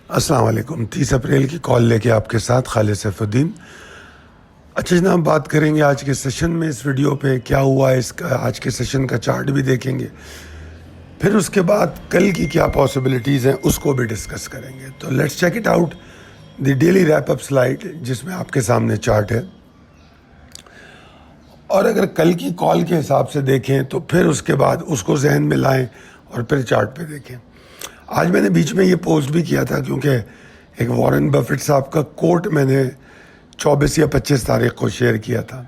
السلام علیکم. 30 اپریل کی کال لے کے آپ کے ساتھ خالد سیف الدین. اچھا جناب، بات کریں گے آج کے سیشن میں. اس ویڈیو پہ کیا ہوا اس کا آج کے سیشن کا چارٹ بھی دیکھیں گے. پھر اس کے بعد کل کی کیا پاسبلٹیز ہیں اس کو بھی ڈسکس کریں گے. تو let's check it out the daily wrap up slide جس میں آپ کے سامنے چارٹ ہے. اور اگر کل کی کال کے حساب سے دیکھیں تو پھر اس کے بعد اس کو ذہن میں لائیں اور پھر چارٹ پہ دیکھیں. آج میں نے بیچ میں یہ پوسٹ بھی کیا تھا کیونکہ ایک وارن بفیٹ صاحب کا کوٹ میں نے 24 یا 25 تاریخ کو شیئر کیا تھا.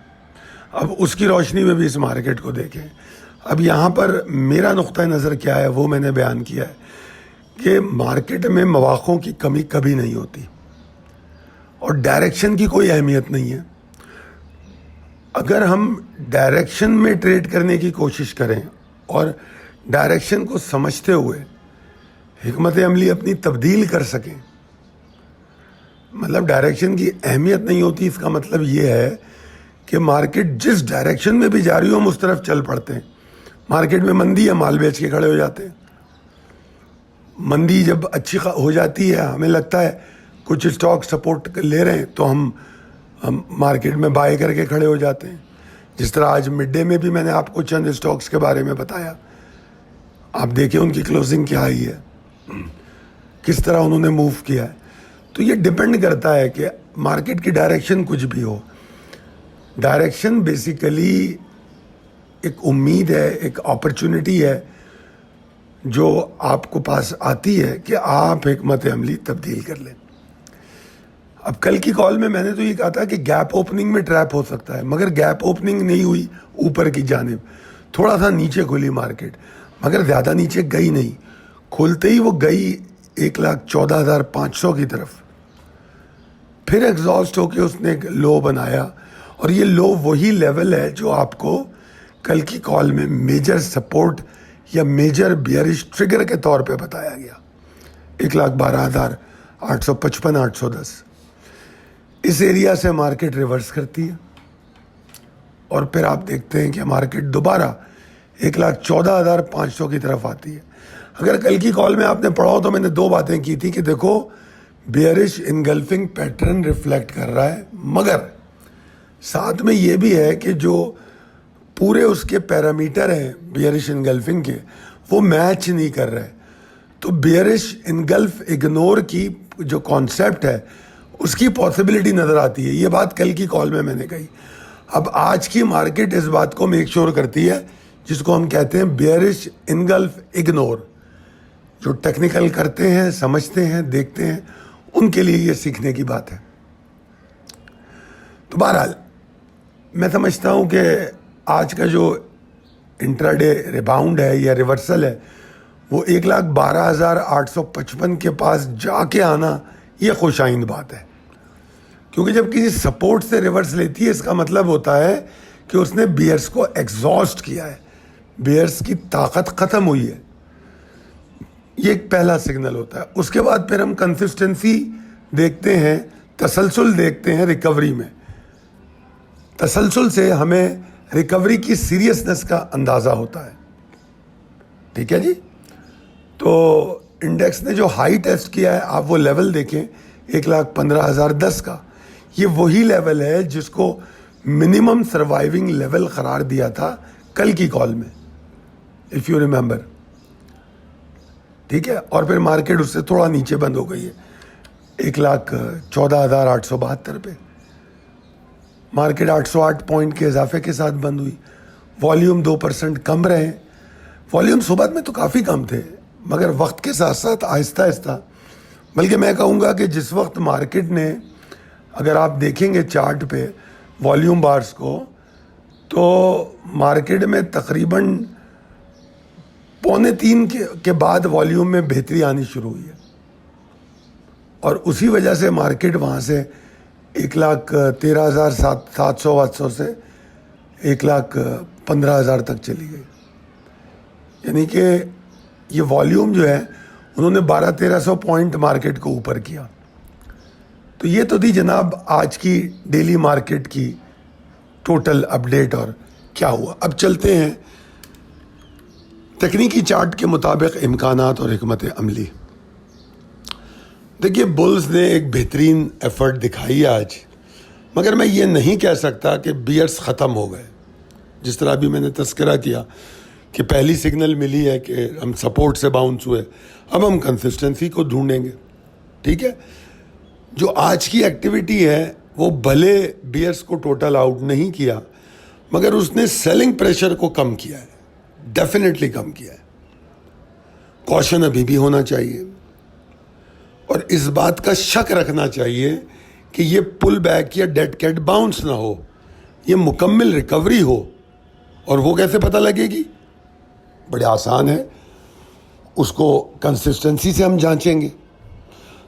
اب اس کی روشنی میں بھی اس مارکیٹ کو دیکھیں. اب یہاں پر میرا نقطہ نظر کیا ہے وہ میں نے بیان کیا ہے کہ مارکیٹ میں مواقعوں کی کمی کبھی نہیں ہوتی اور ڈائریکشن کی کوئی اہمیت نہیں ہے. اگر ہم ڈائریکشن میں ٹریڈ کرنے کی کوشش کریں اور ڈائریکشن کو سمجھتے ہوئے حکمت عملی اپنی تبدیل کر سکیں، مطلب ڈائریکشن کی اہمیت نہیں ہوتی، اس کا مطلب یہ ہے کہ مارکیٹ جس ڈائریکشن میں بھی جا رہی ہو ہم اس طرف چل پڑتے ہیں. مارکیٹ میں مندی ہے، مال بیچ کے کھڑے ہو جاتے ہیں. مندی جب اچھی ہو جاتی ہے ہمیں لگتا ہے کچھ اسٹاک سپورٹ لے رہے ہیں تو ہم مارکیٹ میں بائی کر کے کھڑے ہو جاتے ہیں. جس طرح آج مڈ ڈے میں بھی میں نے آپ کو چند اسٹاکس کے بارے میں بتایا. آپ دیکھیں ان کی کلوزنگ کیا آئی ہے، کس طرح انہوں نے موو کیا ہے. تو یہ ڈپینڈ کرتا ہے کہ مارکیٹ کی ڈائریکشن کچھ بھی ہو. ڈائریکشن بیسیکلی ایک امید ہے، ایک اپرچونٹی ہے جو آپ کو پاس آتی ہے کہ آپ حکمت عملی تبدیل کر لیں. اب کل کی کال میں نے تو یہ کہا تھا کہ گیپ اوپننگ میں ٹریپ ہو سکتا ہے، مگر گیپ اوپننگ نہیں ہوئی اوپر کی جانب. تھوڑا سا نیچے کھلی مارکیٹ مگر زیادہ نیچے گئی نہیں. کھولتے ہی وہ گئی 1,14,500 کی طرف. پھر ایگزاسٹ ہو کے اس نے ایک لو بنایا اور یہ لو وہی لیول ہے جو آپ کو کل کی کال میں میجر سپورٹ یا میجر بیئرش ٹریگر کے طور پہ بتایا گیا. 1,12,855 810 اس ایریا سے مارکیٹ ریورس کرتی ہے اور پھر آپ دیکھتے ہیں کہ مارکیٹ دوبارہ 1,14,500 کی طرف آتی ہے. اگر کل کی کال میں آپ نے پڑھا ہو تو میں نے دو باتیں کی تھی کہ دیکھو بیئرش انگلفنگ پیٹرن ریفلیکٹ کر رہا ہے، مگر ساتھ میں یہ بھی ہے کہ جو پورے اس کے پیرامیٹر ہیں بیئرش انگلفنگ کے وہ میچ نہیں کر رہے. تو بیئرش انگلف اگنور کی جو کانسیپٹ ہے اس کی پاسبلٹی نظر آتی ہے. یہ بات کل کی کال میں نے کہی. اب آج کی مارکیٹ اس بات کو میک شور کرتی ہے جس کو ہم کہتے ہیں بیئرش انگلف اگنور. جو ٹیکنیکل کرتے ہیں، سمجھتے ہیں، دیکھتے ہیں، ان کے لیے یہ سیکھنے کی بات ہے. تو بہرحال میں سمجھتا ہوں کہ آج کا جو انٹراڈے ریباؤنڈ ہے یا ریورسل ہے وہ 1,12,855 کے پاس جا کے آنا یہ خوش آئند بات ہے. کیونکہ جب کسی سپورٹ سے ریورس لیتی ہے اس کا مطلب ہوتا ہے کہ اس نے بیئرس کو ایگزاسٹ کیا ہے، بیئرس کی طاقت ختم ہوئی ہے. یہ ایک پہلا سگنل ہوتا ہے. اس کے بعد پھر ہم کنسسٹنسی دیکھتے ہیں، تسلسل دیکھتے ہیں ریکوری میں. تسلسل سے ہمیں ریکوری کی سیریسنس کا اندازہ ہوتا ہے. ٹھیک ہے جی. تو انڈیکس نے جو ہائی ٹیسٹ کیا ہے آپ وہ لیول دیکھیں 1,15,010 کا. یہ وہی لیول ہے جس کو منیمم سروائیونگ لیول قرار دیا تھا کل کی کال میں، اف یو ریمبر. ٹھیک ہے. اور پھر مارکیٹ اس سے تھوڑا نیچے بند ہو گئی ہے 1,14,872 پہ. مارکیٹ 808 پوائنٹ کے اضافے کے ساتھ بند ہوئی. والیوم 2% کم رہے. والیوم صبح میں تو کافی کم تھے مگر وقت کے ساتھ ساتھ آہستہ آہستہ، بلکہ میں کہوں گا کہ جس وقت مارکیٹ نے، اگر آپ دیکھیں گے چارٹ پہ والیوم بارز کو، تو مارکیٹ میں تقریباً 2.25 کے بعد والیوم میں بہتری آنی شروع ہوئی ہے اور اسی وجہ سے مارکیٹ وہاں سے 1,13,700 سے 1,15,000 تک چلی گئی. یعنی کہ یہ والیوم جو ہے انہوں نے 1,200-1,300 پوائنٹ مارکیٹ کو اوپر کیا. تو یہ تو تھی جناب آج کی ڈیلی مارکیٹ کی ٹوٹل اپڈیٹ اور کیا ہوا. اب چلتے ہیں تکنیکی چارٹ کے مطابق امکانات اور حکمت عملی. دیکھیے بلز نے ایک بہترین ایفرٹ دکھائی آج، مگر میں یہ نہیں کہہ سکتا کہ بیئرس ختم ہو گئے. جس طرح ابھی میں نے تذکرہ کیا کہ پہلی سگنل ملی ہے کہ ہم سپورٹ سے باؤنس ہوئے، اب ہم کنسسٹنسی کو ڈھونڈیں گے. ٹھیک ہے، جو آج کی ایکٹیویٹی ہے وہ بھلے بیئرس کو ٹوٹل آؤٹ نہیں کیا، مگر اس نے سیلنگ پریشر کو کم کیا ہے، ڈیفینیٹلی کم کیا ہے. کوشن ابھی بھی ہونا چاہیے اور اس بات کا شک رکھنا چاہیے کہ یہ پل بیک یا ڈیڈ کیٹ باؤنس نہ ہو، یہ مکمل ریکوری ہو. اور وہ کیسے پتہ لگے گی؟ بڑے آسان ہے، اس کو کنسسٹنسی سے ہم جانچیں گے.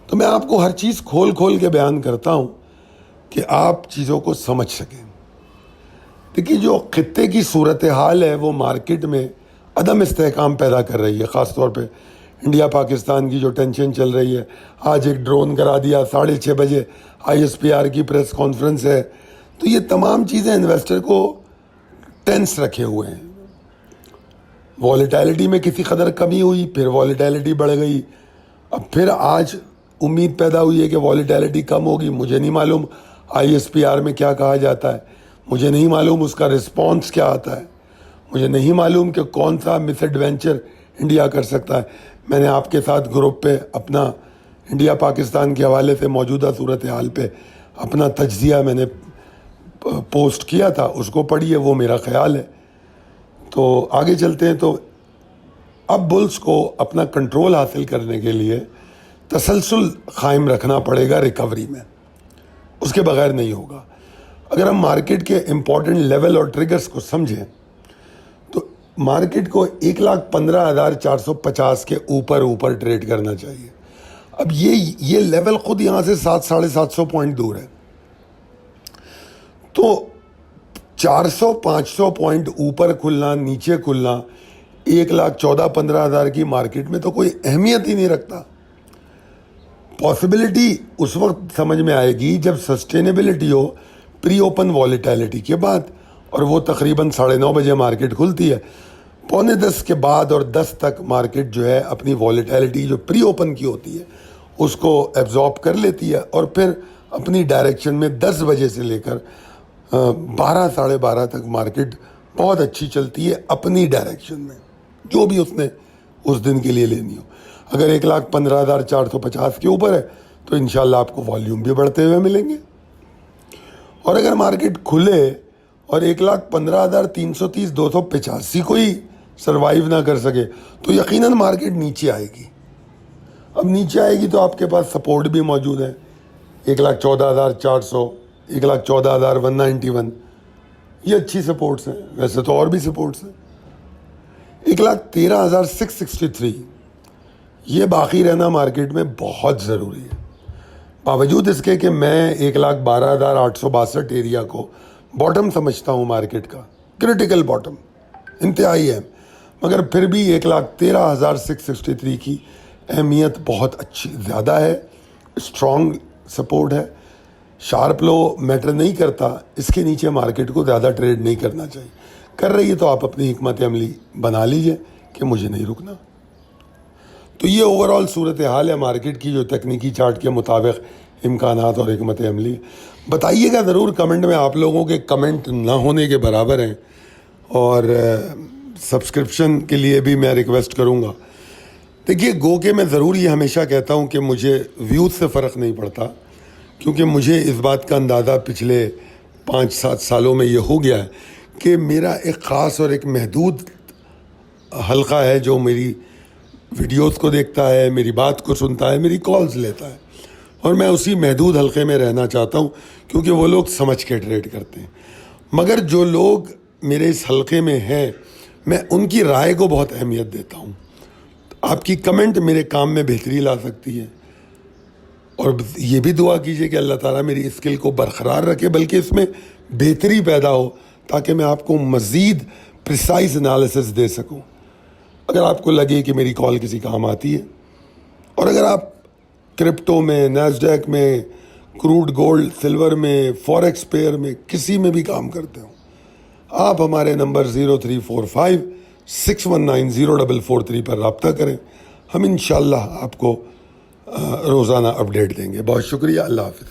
تو میں آپ کو ہر چیز کھول کھول کے بیان کرتا ہوں کہ آپ چیزوں کو سمجھ سکیں. دیکھیے جو خطے کی صورتحال ہے وہ مارکیٹ میں عدم استحکام پیدا کر رہی ہے، خاص طور پہ انڈیا پاکستان کی جو ٹینشن چل رہی ہے. آج ایک ڈرون کرا دیا، 6:30 بجے ISPR کی پریس کانفرنس ہے. تو یہ تمام چیزیں انویسٹر کو ٹینس رکھے ہوئے ہیں. والیٹیلٹی میں کسی قدر کمی ہوئی، پھر والیٹیلٹی بڑھ گئی، اب پھر آج امید پیدا ہوئی ہے کہ والیٹیلٹی کم ہوگی. مجھے نہیں معلوم ISPR میں کیا کہا جاتا ہے، مجھے نہیں معلوم اس کا رسپانس کیا آتا ہے، مجھے نہیں معلوم کہ کون سا مس ایڈوینچر انڈیا کر سکتا ہے. میں نے آپ کے ساتھ گروپ پہ اپنا انڈیا پاکستان کے حوالے سے موجودہ صورتحال پہ اپنا تجزیہ میں نے پوسٹ کیا تھا، اس کو پڑھیے، وہ میرا خیال ہے. تو آگے چلتے ہیں. تو اب بلز کو اپنا کنٹرول حاصل کرنے کے لیے تسلسل قائم رکھنا پڑے گا ریکوری میں، اس کے بغیر نہیں ہوگا. اگر ہم مارکیٹ کے امپورٹنٹ لیول اور ٹریگرز کو سمجھیں تو مارکیٹ کو 1,15,450 کے اوپر ٹریڈ کرنا چاہیے. اب یہ لیول خود یہاں سے 700-750 پوائنٹ دور ہے. تو 400-500 پوائنٹ اوپر کھلنا نیچے کھلنا 1,14,15,000 کی مارکیٹ میں تو کوئی اہمیت ہی نہیں رکھتا. پاسبلٹی اس وقت سمجھ میں آئے گی جب سسٹینیبلٹی ہو پری اوپن والیٹیلٹی کے بعد، اور وہ تقریباً 9:30 بجے مارکیٹ کھلتی ہے. 9:45 کے بعد اور 10 تک مارکیٹ جو ہے اپنی والیٹیلٹی جو پری اوپن کی ہوتی ہے اس کو ایبزارب کر لیتی ہے، اور پھر اپنی ڈائریکشن میں 10 بجے سے لے کر 12-12:30 تک مارکیٹ بہت اچھی چلتی ہے اپنی ڈائریکشن میں، جو بھی اس نے اس دن کے لیے لینی ہو. اگر 1,15,450 کے اوپر ہے تو انشاءاللہ آپ کو والیوم بھی بڑھتے ہوئے ملیں گے. اور اگر مارکیٹ کھلے اور 1,15,330 285 کوئی سروائیو نہ کر سکے تو یقیناً مارکیٹ نیچے آئے گی. اب نیچے آئے گی تو آپ کے پاس سپورٹ بھی موجود ہے، 1,14,400، 1,14,191، یہ اچھی سپورٹس ہیں. ویسے تو اور بھی سپورٹس ہیں. 1,13,663 یہ باقی رہنا مارکیٹ میں بہت ضروری ہے. باوجود اس کے کہ میں 1,12,862 ایریا کو باٹم سمجھتا ہوں مارکیٹ کا، کرٹیکل باٹم انتہائی ہے، مگر پھر بھی 1,13,663 کی اہمیت بہت اچھی زیادہ ہے، اسٹرانگ سپورٹ ہے. شارپ لو میٹر نہیں کرتا، اس کے نیچے مارکیٹ کو زیادہ ٹریڈ نہیں کرنا چاہیے. کر رہی ہے تو آپ اپنی حکمت عملی بنا لیجئے کہ مجھے نہیں رکنا. تو یہ اوورال صورتحال ہے مارکیٹ کی جو تکنیکی چارٹ کے مطابق امکانات اور حکمت عملی. بتائیے گا ضرور کمنٹ میں، آپ لوگوں کے کمنٹ نہ ہونے کے برابر ہیں. اور سبسکرپشن کے لیے بھی میں ریکویسٹ کروں گا. دیکھیے گو کہ میں ضرور یہ ہمیشہ کہتا ہوں کہ مجھے ویوز سے فرق نہیں پڑتا، کیونکہ مجھے اس بات کا اندازہ پچھلے 5-7 سالوں میں یہ ہو گیا ہے کہ میرا ایک خاص اور ایک محدود حلقہ ہے جو میری ویڈیوز کو دیکھتا ہے، میری بات کو سنتا ہے، میری کالز لیتا ہے، اور میں اسی محدود حلقے میں رہنا چاہتا ہوں کیونکہ وہ لوگ سمجھ کے ٹریڈ کرتے ہیں. مگر جو لوگ میرے اس حلقے میں ہیں میں ان کی رائے کو بہت اہمیت دیتا ہوں. آپ کی کمنٹ میرے کام میں بہتری لا سکتی ہے، اور یہ بھی دعا کیجئے کہ اللہ تعالیٰ میری اسکل کو برقرار رکھے، بلکہ اس میں بہتری پیدا ہو تاکہ میں آپ کو مزید پریسائز انالیسس دے سکوں. اگر آپ کو لگے کہ میری کال کسی کام آتی ہے، اور اگر آپ کرپٹو میں، نیسڈیک میں، کروڈ گولڈ سلور میں، فوریکس پیئر میں کسی میں بھی کام کرتے ہوں، آپ ہمارے نمبر 0345619043 پر رابطہ کریں. ہم انشاءاللہ آپ کو روزانہ اپڈیٹ دیں گے. بہت شکریہ. اللہ حافظ.